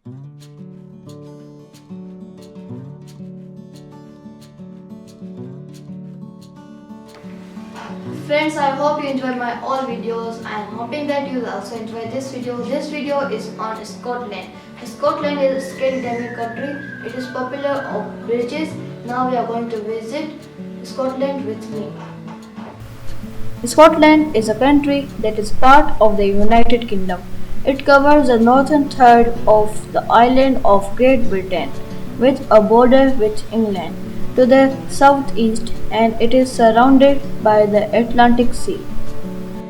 Friends, I hope you enjoyed my all videos. I am hoping that you will also enjoy this video. This video is on Scotland. Scotland is a Scandinavian country. It is popular of beaches. Now we are going to visit Scotland with me. Scotland is a country that is part of the United Kingdom. It covers the northern third of the island of Great Britain, with a border with England to the southeast, and it is surrounded by the Atlantic Sea.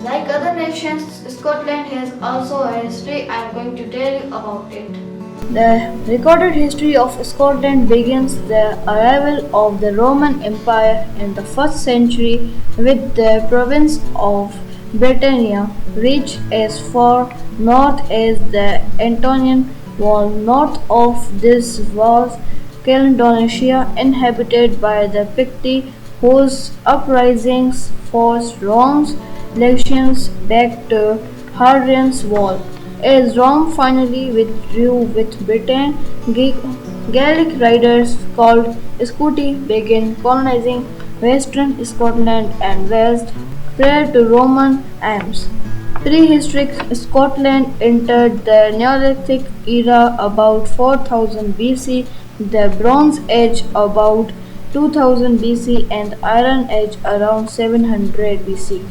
Like other nations, Scotland has also a history. I am going to tell you about it. The recorded history of Scotland begins the arrival of the Roman Empire in the 1st century with the province of Britannia reached as far north as the Antonine Wall. North of this was Caledonia, inhabited by the Picts, whose uprisings forced Rome's legions back to Hadrian's Wall. As Rome finally withdrew with Britain, Gaelic riders called Scoti began colonizing western Scotland and Wales prior to Roman aims. Prehistoric Scotland entered the Neolithic era about 4000 BC, the Bronze Age about 2000 BC, and Iron Age around 700 BC.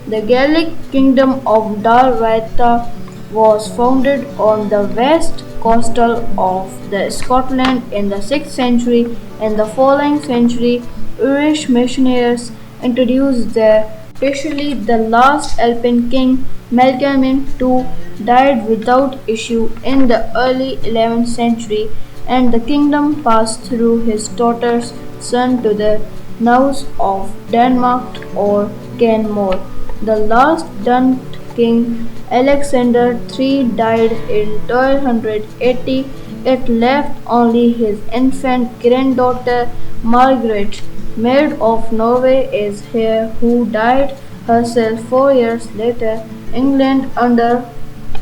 The Gaelic kingdom of Dalriata was founded on the west coastal of the Scotland in the 6th century. In the following century, Irish missionaries introduced there, especially the last Alpine king Malcolm II died without issue in the early 11th century, and the kingdom passed through his daughter's son to the Knights of Denmark or Canmore. The last Dun king Alexander III died in 1280. It left only his infant granddaughter Margaret, Maid of Norway, as heir, who died herself 4 years later. England under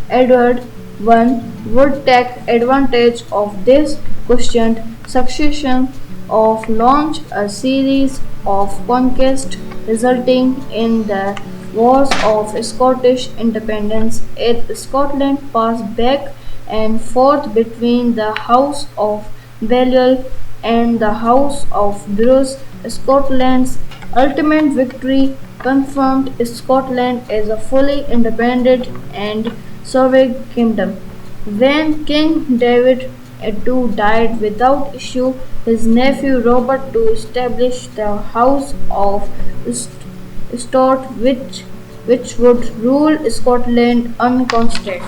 Edward I would take advantage of this cushioned succession of launch a series of conquests resulting in the Wars of Scottish Independence. As Scotland passed back and forth between the House of Balliol and the House of Bruce, Scotland's ultimate victory confirmed Scotland as a fully independent and sovereign kingdom. When King David II died without issue, his nephew Robert II established the House of Stuart, which would rule Scotland uncontested.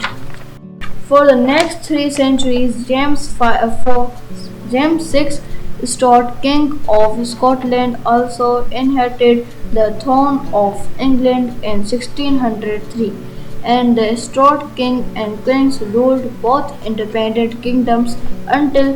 For the next 3 centuries, James VI Stuart, King of Scotland, also inherited the throne of England in 1603, and the Stuart king and queens ruled both independent kingdoms until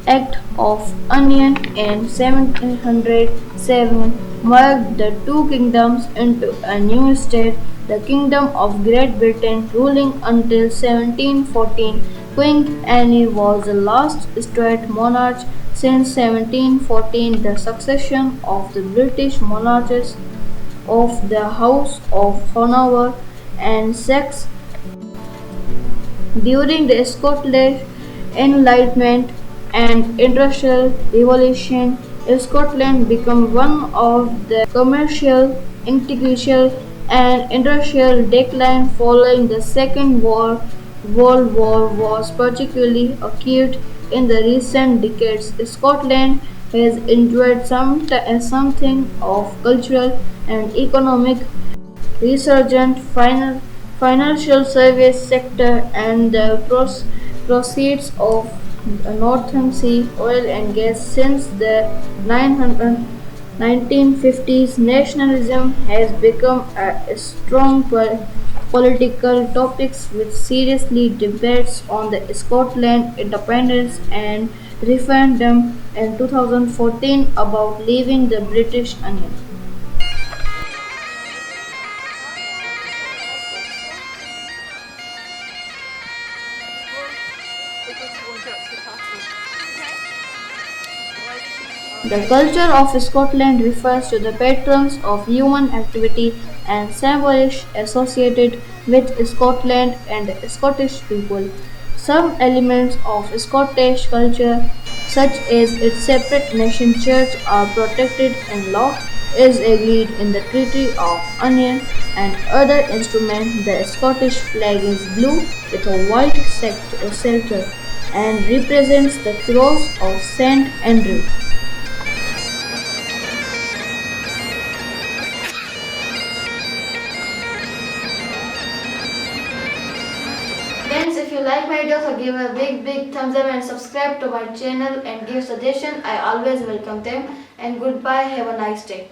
Act of Union in 1707 merged the two kingdoms into a new state, the Kingdom of Great Britain, ruling until 1714. Queen Anne was the last Stuart monarch since 1714. The succession of the British monarchs of the House of Hanover and Saxe during the Scottish Enlightenment and Industrial Revolution, Scotland became one of the commercial, intellectual, and industrial decline following the Second World War was particularly acute in the recent decades. Scotland has enjoyed something of cultural and economic resurgent financial service sector, and the proceeds of Northern Sea oil and gas since the 1950s. Nationalism has become a strong political topic with seriously debates on the Scotland independence and referendum in 2014 about leaving the British Union. The culture of Scotland refers to the patterns of human activity and symbols associated with Scotland and Scottish people. Some elements of Scottish culture, such as its separate nation church, are protected in law, is agreed in the Treaty of Anion, and other instruments. The Scottish flag is blue with a white sector and represents the cross of St. Andrew. Friends, if you like my videos, so give a big thumbs up and subscribe to my channel and give suggestion. I always welcome them. And goodbye. Have a nice day.